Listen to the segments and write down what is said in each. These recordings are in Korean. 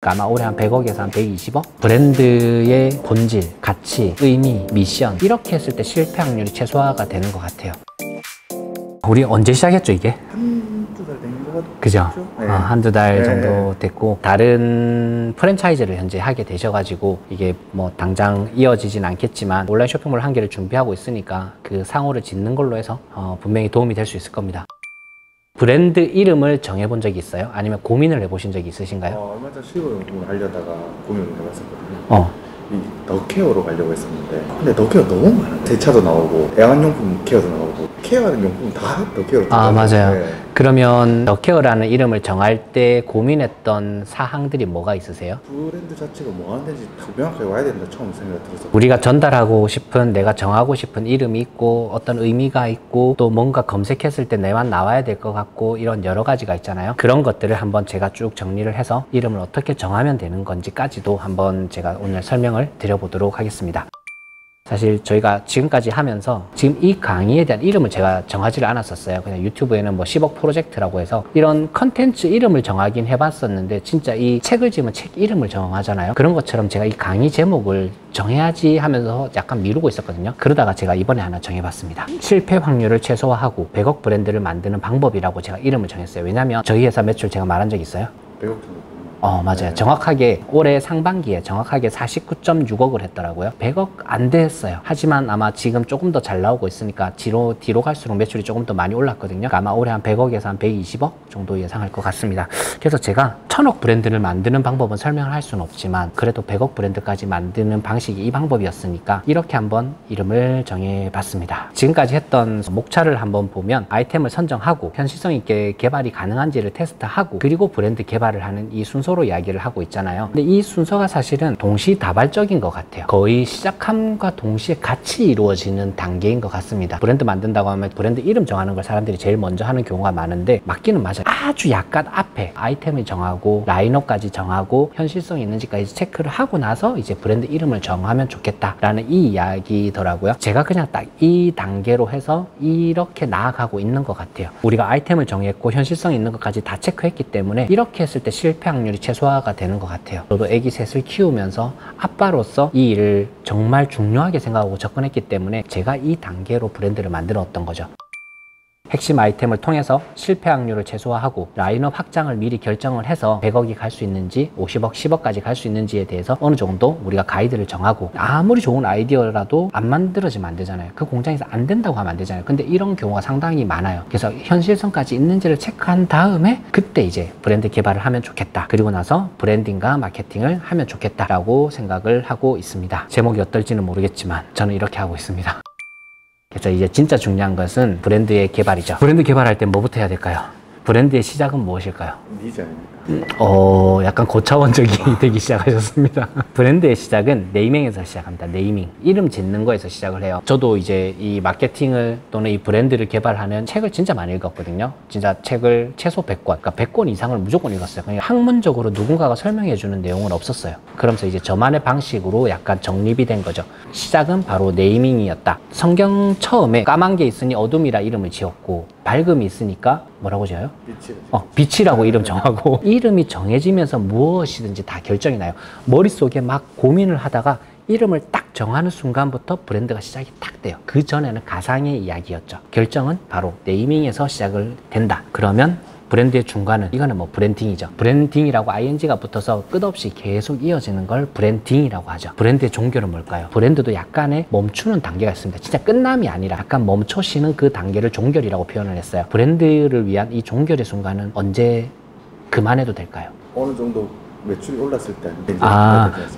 아마 올해 한 100억에서 한 120억? 브랜드의 본질, 가치, 의미, 미션 이렇게 했을 때 실패 확률이 최소화가 되는 것 같아요. 우리 언제 시작했죠 이게? 한두 달 된 것 같죠? 그죠? 네. 한두 달 네. 정도 됐고 다른 프랜차이즈를 현재 하게 되셔가지고 이게 뭐 당장 이어지진 않겠지만 온라인 쇼핑몰 한 개를 준비하고 있으니까 그 상호를 짓는 걸로 해서 분명히 도움이 될 수 있을 겁니다. 브랜드 이름을 정해본 적이 있어요? 아니면 고민을 해보신 적이 있으신가요? 얼마 전 실버용품을 하려다가 고민을 해봤었거든요. 이 더케어로 가려고 했었는데 근데 더케어 너무 많아. 세차도 나오고 애완용품 케어도 나오고 케어하는 용품 다 더케어로 맞아요. 네. 그러면 더케어라는 이름을 정할 때 고민했던 사항들이 뭐가 있으세요? 브랜드 자체가 뭐 하는 데인지 명확하게 와야 된다 처음 생각이 들었어요. 우리가 전달하고 싶은 내가 정하고 싶은 이름이 있고 어떤 의미가 있고 또 뭔가 검색했을 때 내만 나와야 될 것 같고 이런 여러 가지가 있잖아요. 그런 것들을 한번 제가 쭉 정리를 해서 이름을 어떻게 정하면 되는 건지까지도 한번 제가 오늘 설명을 드려보도록 하겠습니다. 사실 저희가 지금까지 하면서 지금 이 강의에 대한 이름을 제가 정하지를 않았었어요. 그냥 유튜브에는 뭐 10억 프로젝트라고 해서 이런 컨텐츠 이름을 정하긴 해봤었는데 진짜 이 책을 지으면 책 이름을 정하잖아요. 그런 것처럼 제가 이 강의 제목을 정해야지 하면서 약간 미루고 있었거든요. 그러다가 제가 이번에 하나 정해봤습니다. 실패 확률을 최소화하고 100억 브랜드를 만드는 방법이라고 제가 이름을 정했어요. 왜냐면 저희 회사 매출 제가 말한 적 있어요? 100억 정도. 맞아요. 네. 정확하게 올해 상반기에 정확하게 49.6억을 했더라고요. 100억 안 됐어요. 하지만 아마 지금 조금 더 잘 나오고 있으니까 뒤로 갈수록 매출이 조금 더 많이 올랐거든요. 아마 올해 한 100억에서 한 120억 정도 예상할 것 같습니다. 그래서 제가 1000억 브랜드를 만드는 방법은 설명을 할 수는 없지만 그래도 100억 브랜드까지 만드는 방식이 이 방법이었으니까 이렇게 한번 이름을 정해봤습니다. 지금까지 했던 목차를 한번 보면 아이템을 선정하고 현실성 있게 개발이 가능한지를 테스트하고 그리고 브랜드 개발을 하는 이 순서로 이야기를 하고 있잖아요. 근데 이 순서가 사실은 동시다발적인 것 같아요. 거의 시작함과 동시에 같이 이루어지는 단계인 것 같습니다. 브랜드 만든다고 하면 브랜드 이름 정하는 걸 사람들이 제일 먼저 하는 경우가 많은데 맞기는 맞아요. 아주 약간 앞에 아이템을 정하고 라인업까지 정하고 현실성이 있는지까지 체크를 하고 나서 이제 브랜드 이름을 정하면 좋겠다라는 이 이야기더라고요. 제가 그냥 딱 이 단계로 해서 이렇게 나아가고 있는 것 같아요. 우리가 아이템을 정했고 현실성 있는 것까지 다 체크했기 때문에 이렇게 했을 때 실패 확률이 최소화가 되는 것 같아요. 저도 아기 셋을 키우면서 아빠로서 이 일을 정말 중요하게 생각하고 접근했기 때문에 제가 이 단계로 브랜드를 만들었던 거죠. 핵심 아이템을 통해서 실패 확률을 최소화하고 라인업 확장을 미리 결정을 해서 100억이 갈 수 있는지 50억, 10억까지 갈 수 있는지에 대해서 어느 정도 우리가 가이드를 정하고 아무리 좋은 아이디어라도 안 만들어지면 안 되잖아요. 그 공장에서 안 된다고 하면 안 되잖아요. 근데 이런 경우가 상당히 많아요. 그래서 현실성까지 있는지를 체크한 다음에 그때 이제 브랜드 개발을 하면 좋겠다. 그리고 나서 브랜딩과 마케팅을 하면 좋겠다라고 생각을 하고 있습니다. 제목이 어떨지는 모르겠지만 저는 이렇게 하고 있습니다. 그래서 이제 진짜 중요한 것은 브랜드의 개발이죠. 브랜드 개발할 때 뭐부터 해야 될까요? 브랜드의 시작은 무엇일까요? 니즈 아닙니까? 약간 고차원적이 되기 시작하셨습니다. 브랜드의 시작은 네이밍에서 시작합니다. 네이밍. 이름 짓는 거에서 시작을 해요. 저도 이제 이 마케팅을 또는 이 브랜드를 개발하는 책을 진짜 많이 읽었거든요. 진짜 책을 최소 100권, 그러니까 100권 이상을 무조건 읽었어요. 그냥 학문적으로 누군가가 설명해 주는 내용은 없었어요. 그러면서 이제 저만의 방식으로 약간 정립이 된 거죠. 시작은 바로 네이밍이었다. 성경 처음에 까만 게 있으니 어둠이라 이름을 지었고 밝음이 있으니까 뭐라고 지어요? 빛이라고 이름 정하고 이름이 정해지면서 무엇이든지 다 결정이 나요. 머릿속에 막 고민을 하다가 이름을 딱 정하는 순간부터 브랜드가 시작이 딱 돼요. 그 전에는 가상의 이야기였죠. 결정은 바로 네이밍에서 시작을 된다. 그러면 브랜드의 중간은 이거는 뭐 브랜딩이죠. 브랜딩이라고 ing가 붙어서 끝없이 계속 이어지는 걸 브랜딩이라고 하죠. 브랜드의 종교는 뭘까요? 브랜드도 약간의 멈추는 단계가 있습니다. 진짜 끝남이 아니라 약간 멈춰 쉬는 그 단계를 종결이라고 표현을 했어요. 브랜드를 위한 이 종결의 순간은 언제 그만해도 될까요? 어느 정도 매출이 올랐을 때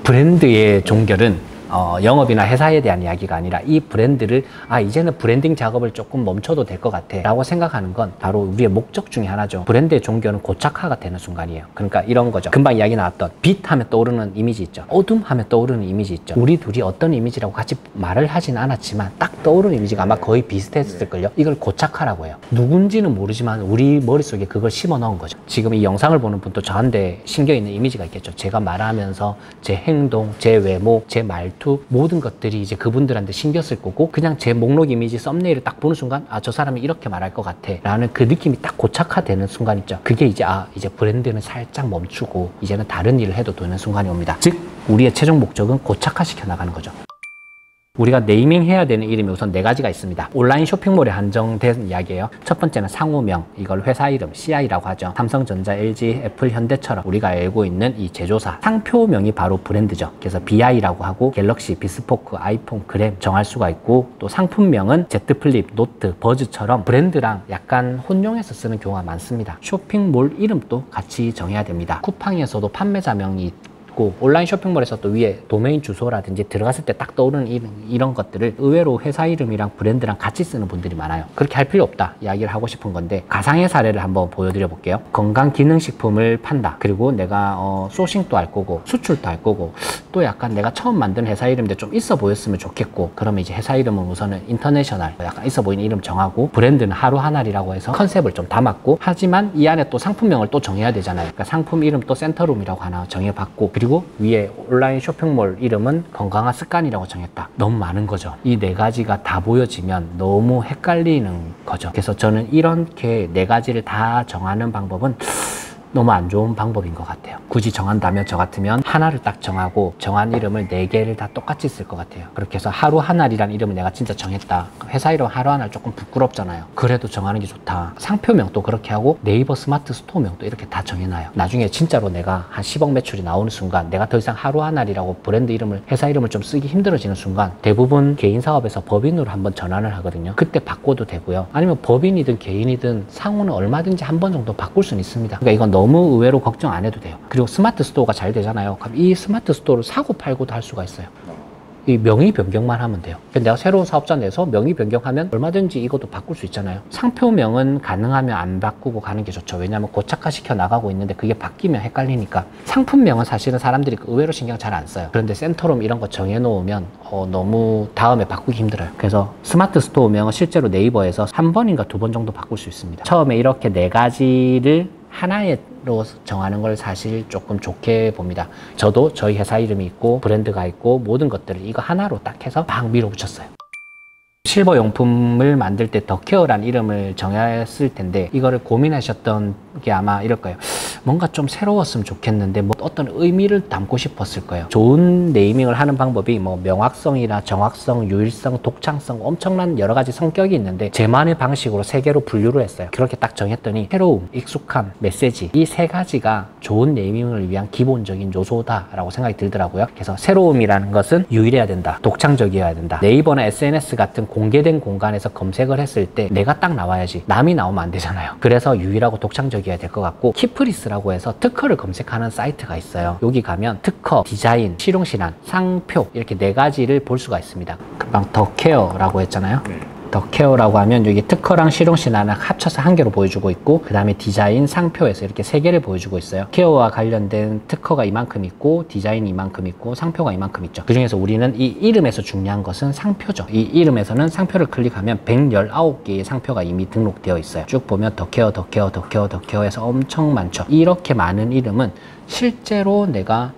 브랜드의 종결은 영업이나 회사에 대한 이야기가 아니라 이 브랜드를 이제는 브랜딩 작업을 조금 멈춰도 될 것 같아 라고 생각하는 건 바로 우리의 목적 중에 하나죠. 브랜드의 종교는 고착화가 되는 순간이에요. 그러니까 이런 거죠. 금방 이야기 나왔던 빛 하면 떠오르는 이미지 있죠. 어둠 하면 떠오르는 이미지 있죠. 우리 둘이 어떤 이미지라고 같이 말을 하진 않았지만 딱 떠오르는 이미지가 아마 거의 비슷했을걸요. 이걸 고착화라고 해요. 누군지는 모르지만 우리 머릿속에 그걸 심어 넣은 거죠. 지금 이 영상을 보는 분도 저한테 신겨 있는 이미지가 있겠죠. 제가 말하면서 제 행동, 제 외모, 제 말투 말투 모든 것들이 이제 그분들한테 신경 쓸 거고 그냥 제 목록 이미지 썸네일을 딱 보는 순간 아, 저 사람이 이렇게 말할 것 같아 라는 그 느낌이 딱 고착화되는 순간 있죠. 그게 이제 이제 브랜드는 살짝 멈추고 이제는 다른 일을 해도 되는 순간이 옵니다. 즉 우리의 최종 목적은 고착화시켜 나가는 거죠. 우리가 네이밍해야 되는 이름이 우선 4가지가 있습니다. 온라인 쇼핑몰에 한정된 이야기예요. 첫 번째는 상호명, 이걸 회사 이름 CI라고 하죠. 삼성전자, LG, 애플, 현대처럼 우리가 알고 있는 이 제조사 상표명이 바로 브랜드죠. 그래서 BI라고 하고 갤럭시, 비스포크, 아이폰, 그램 정할 수가 있고 또 상품명은 Z 플립, 노트, 버즈처럼 브랜드랑 약간 혼용해서 쓰는 경우가 많습니다. 쇼핑몰 이름도 같이 정해야 됩니다. 쿠팡에서도 판매자명이 온라인 쇼핑몰에서 또 위에 도메인 주소라든지 들어갔을 때 딱 떠오르는 이런 것들을 의외로 회사 이름이랑 브랜드랑 같이 쓰는 분들이 많아요. 그렇게 할 필요 없다 이야기를 하고 싶은 건데 가상의 사례를 한번 보여드려 볼게요. 건강기능식품을 판다. 그리고 내가 소싱도 할 거고 수출도 할 거고 또 약간 내가 처음 만든 회사 이름인데 좀 있어 보였으면 좋겠고 그러면 이제 회사 이름은 우선은 인터내셔널 약간 있어 보이는 이름 정하고 브랜드는 하루하날이라고 해서 컨셉을 좀 담았고 하지만 이 안에 또 상품명을 또 정해야 되잖아요. 그러니까 상품 이름 또 센터룸이라고 하나 정해봤고 그리고 위에 온라인 쇼핑몰 이름은 건강한 습관이라고 정했다. 너무 많은 거죠. 이 4가지가 다 보여지면 너무 헷갈리는 거죠. 그래서 저는 이렇게 4가지를 다 정하는 방법은 너무 안 좋은 방법인 것 같아요. 굳이 정한다면 저 같으면 하나를 딱 정하고 정한 이름을 4개를 다 똑같이 쓸 것 같아요. 그렇게 해서 하루하날이라는 이름을 내가 진짜 정했다. 회사 이름 하루하날 조금 부끄럽잖아요. 그래도 정하는 게 좋다. 상표명도 그렇게 하고 네이버 스마트 스토어명도 이렇게 다 정해놔요. 나중에 진짜로 내가 한 10억 매출이 나오는 순간 내가 더 이상 하루하날이라고 브랜드 이름을 회사 이름을 좀 쓰기 힘들어지는 순간 대부분 개인 사업에서 법인으로 한번 전환을 하거든요. 그때 바꿔도 되고요. 아니면 법인이든 개인이든 상호는 얼마든지 한 번 정도 바꿀 수는 있습니다. 그러니까 이건 너무 의외로 걱정 안 해도 돼요. 그리고 스마트 스토어가 잘 되잖아요. 그럼 이 스마트 스토어를 사고 팔고도 할 수가 있어요. 이 명의 변경만 하면 돼요. 내가 새로운 사업자 내서 명의 변경하면 얼마든지 이것도 바꿀 수 있잖아요. 상표명은 가능하면 안 바꾸고 가는 게 좋죠. 왜냐하면 고착화시켜 나가고 있는데 그게 바뀌면 헷갈리니까. 상품명은 사실은 사람들이 의외로 신경 잘 안 써요. 그런데 센터룸 이런 거 정해놓으면 너무 다음에 바꾸기 힘들어요. 그래서 스마트 스토어명은 실제로 네이버에서 1번인가 2번 정도 바꿀 수 있습니다. 처음에 이렇게 4가지를 하나로 정하는 걸 사실 조금 좋게 봅니다. 저도 저희 회사 이름이 있고 브랜드가 있고 모든 것들을 이거 하나로 딱 해서 막 밀어붙였어요. 실버 용품을 만들 때 더케어라는 이름을 정했을 텐데 이거를 고민하셨던 게 아마 이럴 거예요. 뭔가 좀 새로웠으면 좋겠는데 뭐 어떤 의미를 담고 싶었을 거예요. 좋은 네이밍을 하는 방법이 뭐 명확성이나 정확성, 유일성, 독창성 엄청난 여러 가지 성격이 있는데 제만의 방식으로 3개로 분류를 했어요. 그렇게 딱 정했더니 새로움, 익숙함, 메시지 이 3가지가 좋은 네이밍을 위한 기본적인 요소다라고 생각이 들더라고요. 그래서 새로움이라는 것은 유일해야 된다. 독창적이어야 된다. 네이버나 SNS 같은 공개된 공간에서 검색을 했을 때 내가 딱 나와야지 남이 나오면 안 되잖아요. 그래서 유일하고 독창적이어야 될 것 같고 키프리스라고 해서 특허를 검색하는 사이트가 있어요. 여기 가면 특허, 디자인, 실용실안, 상표 이렇게 4가지를 볼 수가 있습니다. 금방 더케어라고 했잖아요. 더케어라고 하면 여기 특허랑 실용실안을 합쳐서 1개로 보여주고 있고 그 다음에 디자인, 상표에서 이렇게 3개를 보여주고 있어요. 케어와 관련된 특허가 이만큼 있고 디자인이 이만큼 있고 상표가 이만큼 있죠. 그 중에서 우리는 이 이름에서 중요한 것은 상표죠. 이 이름에서는 상표를 클릭하면 119개의 상표가 이미 등록되어 있어요. 쭉 보면 더케어, 더케어, 더케어, 더케어에서 엄청 많죠. 이렇게 많은 이름은 실제로 내가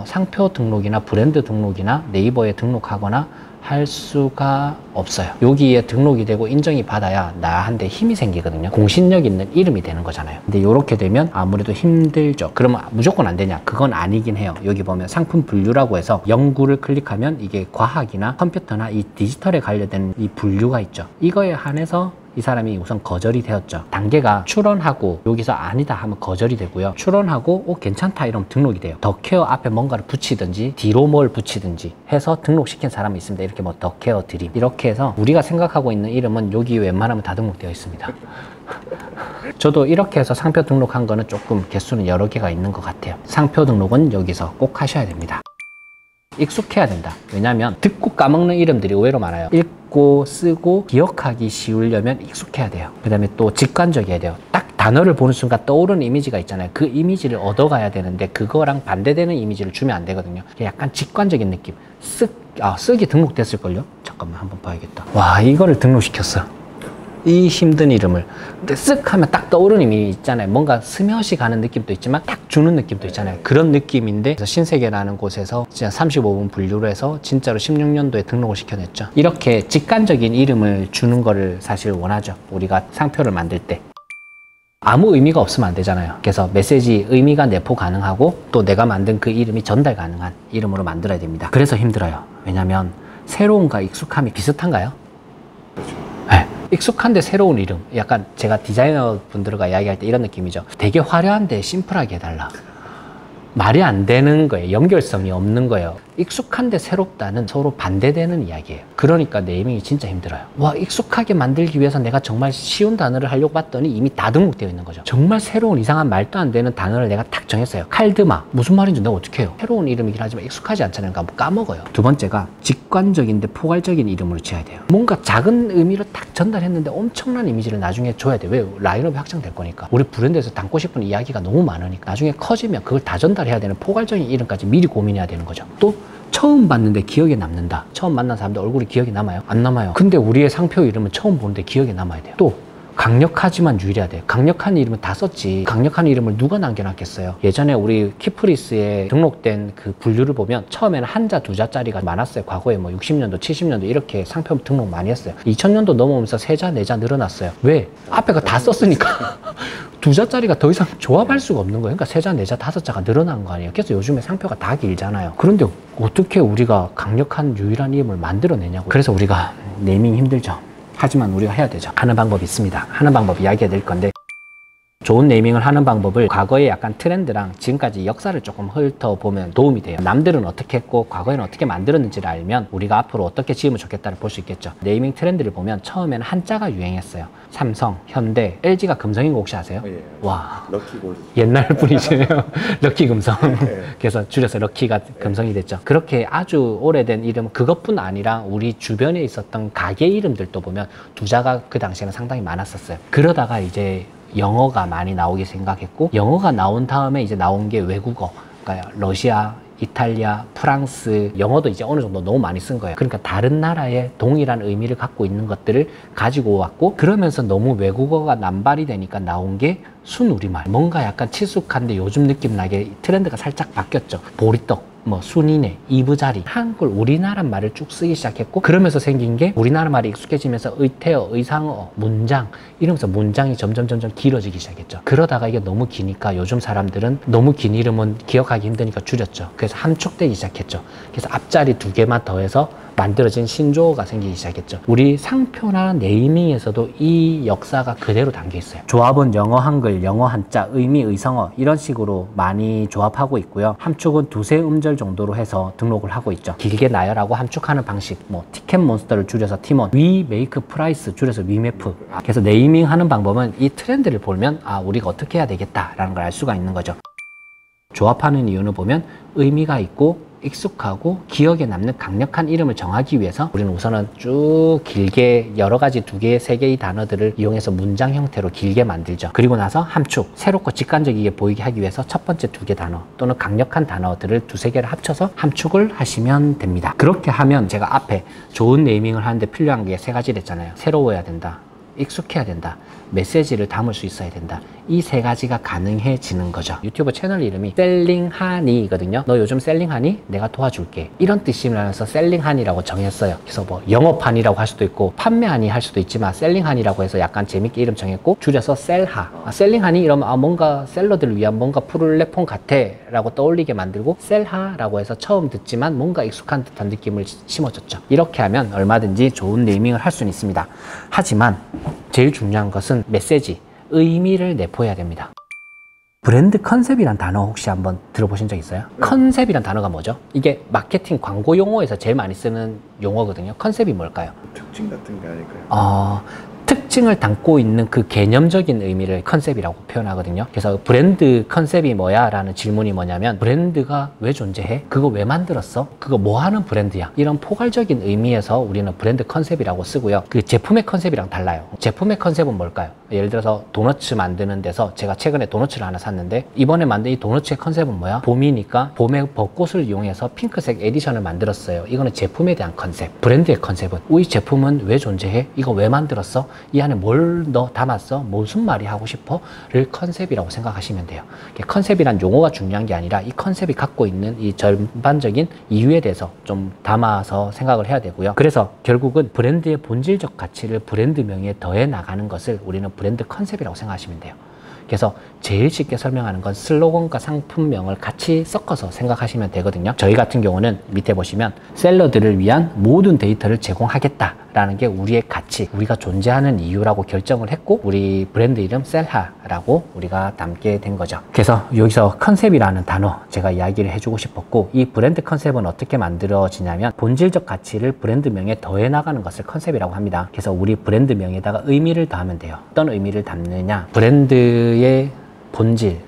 상표 등록이나 브랜드 등록이나 네이버에 등록하거나 할 수가 없어요. 여기에 등록이 되고 인정이 받아야 나한테 힘이 생기거든요. 공신력 있는 이름이 되는 거잖아요. 근데 이렇게 되면 아무래도 힘들죠. 그러면 무조건 안 되냐? 그건 아니긴 해요. 여기 보면 상품 분류라고 해서 연구를 클릭하면 이게 과학이나 컴퓨터나 이 디지털에 관련된 이 분류가 있죠. 이거에 한해서 이 사람이 우선 거절이 되었죠. 단계가 출원하고 여기서 아니다 하면 거절이 되고요. 출원하고 괜찮다 이러면 등록이 돼요. 더케어 앞에 뭔가를 붙이든지 뒤로 뭘 붙이든지 해서 등록시킨 사람이 있습니다. 이렇게 뭐 더케어 드림 이렇게 해서 우리가 생각하고 있는 이름은 여기 웬만하면 다 등록되어 있습니다. 저도 이렇게 해서 상표 등록한 거는 조금 개수는 여러 개가 있는 것 같아요. 상표 등록은 여기서 꼭 하셔야 됩니다. 익숙해야 된다. 왜냐하면 듣고 까먹는 이름들이 의외로 많아요. 읽고 쓰고 기억하기 쉬우려면 익숙해야 돼요. 그 다음에 또 직관적이어야 돼요. 딱 단어를 보는 순간 떠오르는 이미지가 있잖아요. 그 이미지를 얻어가야 되는데 그거랑 반대되는 이미지를 주면 안 되거든요. 약간 직관적인 느낌. 쓰기 등록됐을걸요? 잠깐만 한번 봐야겠다. 와, 이거를 등록시켰어. 이 힘든 이름을. 근데 쓱 하면 딱 떠오르는 이름이 있잖아요. 뭔가 스며시 가는 느낌도 있지만 딱 주는 느낌도 있잖아요. 그런 느낌인데 그래서 신세계라는 곳에서 진짜 35분 분류를 해서 진짜로 16년도에 등록을 시켜냈죠. 이렇게 직관적인 이름을 주는 거를 사실 원하죠. 우리가 상표를 만들 때. 아무 의미가 없으면 안 되잖아요. 그래서 메시지 의미가 내포 가능하고 또 내가 만든 그 이름이 전달 가능한 이름으로 만들어야 됩니다. 그래서 힘들어요. 왜냐면 새로움과 익숙함이 비슷한가요? 그렇죠. 네. 익숙한데 새로운 이름. 약간 제가 디자이너 분들과 이야기할 때 이런 느낌이죠. 되게 화려한데 심플하게 해달라. 말이 안 되는 거예요. 연결성이 없는 거예요. 익숙한데 새롭다는 서로 반대되는 이야기예요. 그러니까 네이밍이 진짜 힘들어요. 와, 익숙하게 만들기 위해서 내가 정말 쉬운 단어를 하려고 봤더니 이미 다 등록되어 있는 거죠. 정말 새로운 이상한 말도 안 되는 단어를 내가 딱 정했어요. 칼드마. 무슨 말인지 내가 어떻게 해요? 새로운 이름이긴 하지만 익숙하지 않잖아요. 그러니까 까먹어요. 두 번째가 직관적인데 포괄적인 이름으로 지어야 돼요. 뭔가 작은 의미를 딱 전달했는데 엄청난 이미지를 나중에 줘야 돼요. 왜? 라인업이 확장될 거니까. 우리 브랜드에서 담고 싶은 이야기가 너무 많으니까 나중에 커지면 그걸 다 전달해야 되는 포괄적인 이름까지 미리 고민해야 되는 거죠. 또 처음 봤는데 기억에 남는다. 처음 만난 사람들 얼굴이 기억에 남아요? 안 남아요. 근데 우리의 상표 이름은 처음 보는데 기억에 남아야 돼요. 또 강력하지만 유일해야 돼요. 강력한 이름은 다 썼지. 강력한 이름을 누가 남겨놨겠어요? 예전에 우리 키프리스에 등록된 그 분류를 보면 처음에는 한자, 두자짜리가 많았어요. 과거에 뭐 60년도, 70년도 이렇게 상표 등록 많이 했어요. 2000년도 넘어오면서 세자, 네자 늘어났어요. 왜? 앞에 거 다 썼으니까. 두자짜리가 더 이상 조합할 수가 없는 거예요. 그러니까 세자, 네자, 다섯자가 늘어난 거 아니에요. 그래서 요즘에 상표가 다 길잖아요. 그런데 어떻게 우리가 강력한 유일한 이름을 만들어내냐고. 그래서 우리가 네이밍 힘들죠. 하지만 우리가 해야 되죠. 하는 방법이 있습니다. 하는 방법 이야기해 드릴 건데 좋은 네이밍을 하는 방법을 과거의 약간 트렌드랑 지금까지 역사를 조금 훑어보면 도움이 돼요. 남들은 어떻게 했고 과거에는 어떻게 만들었는지를 알면 우리가 앞으로 어떻게 지으면 좋겠다를 볼 수 있겠죠. 네이밍 트렌드를 보면 처음에는 한자가 유행했어요. 삼성, 현대, LG가 금성인 거 혹시 아세요? 예. 와, 럭키 골드. 옛날 분이시네요. 럭키 금성. 예. 그래서 줄여서 럭키가 금성이 됐죠. 그렇게 아주 오래된 이름은 그것뿐 아니라 우리 주변에 있었던 가게 이름들도 보면 두자가 그 당시에는 상당히 많았었어요. 그러다가 이제 영어가 많이 나오기 생각했고 영어가 나온 다음에 이제 나온 게 외국어, 그러니까 러시아, 이탈리아, 프랑스, 영어도 이제 어느 정도 너무 많이 쓴 거예요. 그러니까 다른 나라의 동일한 의미를 갖고 있는 것들을 가지고 왔고 그러면서 너무 외국어가 남발이 되니까 나온 게 순우리말. 뭔가 약간 친숙한데 요즘 느낌 나게 트렌드가 살짝 바뀌었죠. 보리떡, 뭐 순이네, 이부자리, 한글 우리나라 말을 쭉 쓰기 시작했고 그러면서 생긴 게 우리나라 말이 익숙해지면서 의태어, 의상어, 문장 이러면서 문장이 점점 길어지기 시작했죠. 그러다가 이게 너무 기니까 요즘 사람들은 너무 긴 이름은 기억하기 힘드니까 줄였죠. 그래서 함축되기 시작했죠. 그래서 앞자리 2개만 더해서 만들어진 신조어가 생기기 시작했죠. 우리 상표나 네이밍에서도 이 역사가 그대로 담겨 있어요. 조합은 영어 한글, 영어 한자, 의미, 의성어 이런 식으로 많이 조합하고 있고요. 함축은 2-3 음절 정도로 해서 등록을 하고 있죠. 길게 나열하고 함축하는 방식, 뭐 티켓몬스터를 줄여서 티몬, 위 메이크 프라이스 줄여서 위메프. 그래서 네이밍 하는 방법은 이 트렌드를 보면 아 우리가 어떻게 해야 되겠다라는 걸 알 수가 있는 거죠. 조합하는 이유는 보면 의미가 있고 익숙하고 기억에 남는 강력한 이름을 정하기 위해서 우리는 우선은 쭉 길게 여러 가지 2개, 3개의 단어들을 이용해서 문장 형태로 길게 만들죠. 그리고 나서 함축, 새롭고 직관적이게 보이게 하기 위해서 첫 번째 2개 단어 또는 강력한 단어들을 2-3개를 합쳐서 함축을 하시면 됩니다. 그렇게 하면 제가 앞에 좋은 네이밍을 하는데 필요한 게 3가지를 했잖아요. 새로워야 된다, 익숙해야 된다, 메시지를 담을 수 있어야 된다. 이 3가지가 가능해지는 거죠. 유튜브 채널 이름이 셀링하니거든요. 너 요즘 셀링하니? 내가 도와줄게. 이런 뜻이면서 셀링하니라고 정했어요. 그래서 뭐 영업하니라고 할 수도 있고 판매하니 할 수도 있지만 셀링하니라고 해서 약간 재밌게 이름 정했고 줄여서 셀하. 셀링하니 이러면 뭔가 셀러들을 위한 뭔가 플랫폼 같아 라고 떠올리게 만들고 셀하라고 해서 처음 듣지만 뭔가 익숙한 듯한 느낌을 심어줬죠. 이렇게 하면 얼마든지 좋은 네이밍을 할 수는 있습니다. 하지만 제일 중요한 것은 메시지, 의미를 내포해야 됩니다. 브랜드 컨셉이란 단어 혹시 한번 들어보신 적 있어요? 컨셉이란 단어가 뭐죠? 이게 마케팅 광고 용어에서 제일 많이 쓰는 용어거든요. 컨셉이 뭘까요? 특징 같은 게 아닐까요? 특징을 담고 있는 그 개념적인 의미를 컨셉이라고 표현하거든요. 그래서 브랜드 컨셉이 뭐야? 라는 질문이 뭐냐면 브랜드가 왜 존재해? 그거 왜 만들었어? 그거 뭐 하는 브랜드야? 이런 포괄적인 의미에서 우리는 브랜드 컨셉이라고 쓰고요. 그 제품의 컨셉이랑 달라요. 제품의 컨셉은 뭘까요? 예를 들어서 도너츠 만드는 데서 제가 최근에 도너츠를 하나 샀는데 이번에 만든 이 도너츠의 컨셉은 뭐야? 봄이니까 봄의 벚꽃을 이용해서 핑크색 에디션을 만들었어요. 이거는 제품에 대한 컨셉, 브랜드의 컨셉은 이 제품은 왜 존재해? 이거 왜 만들었어? 이 안에 뭘 너 담았어? 무슨 말이 하고 싶어? 를 컨셉이라고 생각하시면 돼요. 컨셉이란 용어가 중요한 게 아니라 이 컨셉이 갖고 있는 이 전반적인 이유에 대해서 좀 담아서 생각을 해야 되고요. 그래서 결국은 브랜드의 본질적 가치를 브랜드명에 더해 나가는 것을 우리는 브랜드 컨셉이라고 생각하시면 돼요. 그래서 제일 쉽게 설명하는 건 슬로건과 상품명을 같이 섞어서 생각하시면 되거든요. 저희 같은 경우는 밑에 보시면 셀러들을 위한 모든 데이터를 제공하겠다라는 게 우리의 가치, 우리가 존재하는 이유라고 결정을 했고 우리 브랜드 이름 셀하라고 우리가 담게 된 거죠. 그래서 여기서 컨셉이라는 단어 제가 이야기를 해주고 싶었고 이 브랜드 컨셉은 어떻게 만들어지냐면 본질적 가치를 브랜드명에 더해 나가는 것을 컨셉이라고 합니다. 그래서 우리 브랜드명에다가 의미를 더하면 돼요. 어떤 의미를 담느냐? 브랜드의 본질,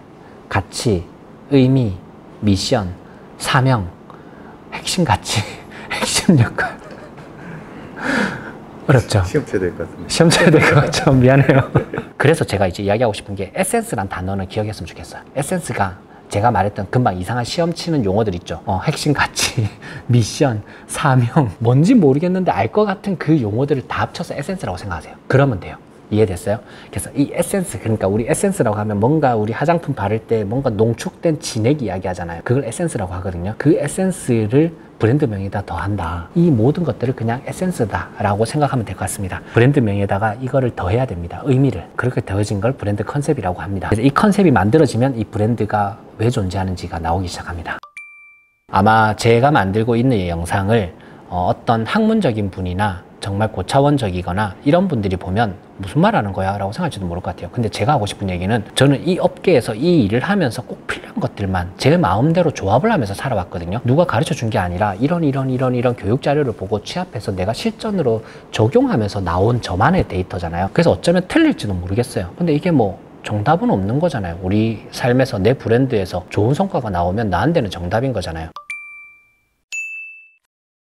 가치, 의미, 미션, 사명, 핵심 가치, 핵심 역할. 어렵죠? 시험 쳐야 될 것 같습니다. 시험 쳐야 될 것 같죠? 미안해요. 그래서 제가 이제 이야기하고 싶은 게 에센스란 단어는 기억했으면 좋겠어요. 에센스가 제가 말했던 금방 이상한 시험 치는 용어들 있죠. 핵심 가치, 미션, 사명, 뭔지 모르겠는데 알 것 같은 그 용어들을 다 합쳐서 에센스라고 생각하세요. 그러면 돼요. 이해됐어요? 그래서 이 에센스, 그러니까 우리 에센스라고 하면 뭔가 우리 화장품 바를 때 뭔가 농축된 진액 이야기 하잖아요. 그걸 에센스라고 하거든요. 그 에센스를 브랜드명에다 더한다. 이 모든 것들을 그냥 에센스다라고 생각하면 될 것 같습니다. 브랜드명에다가 이거를 더해야 됩니다. 의미를. 그렇게 더해진 걸 브랜드 컨셉이라고 합니다. 그래서 이 컨셉이 만들어지면 이 브랜드가 왜 존재하는지가 나오기 시작합니다. 아마 제가 만들고 있는 이 영상을 어떤 학문적인 분이나 정말 고차원적이거나 이런 분들이 보면 무슨 말 하는 거야? 라고 생각할지도 모를 것 같아요. 근데 제가 하고 싶은 얘기는 저는 이 업계에서 이 일을 하면서 꼭 필요한 것들만 제 마음대로 조합을 하면서 살아왔거든요. 누가 가르쳐 준 게 아니라 이런 교육 자료를 보고 취합해서 내가 실전으로 적용하면서 나온 저만의 데이터잖아요. 그래서 어쩌면 틀릴지도 모르겠어요. 근데 이게 뭐 정답은 없는 거잖아요. 우리 삶에서 내 브랜드에서 좋은 성과가 나오면 나한테는 정답인 거잖아요.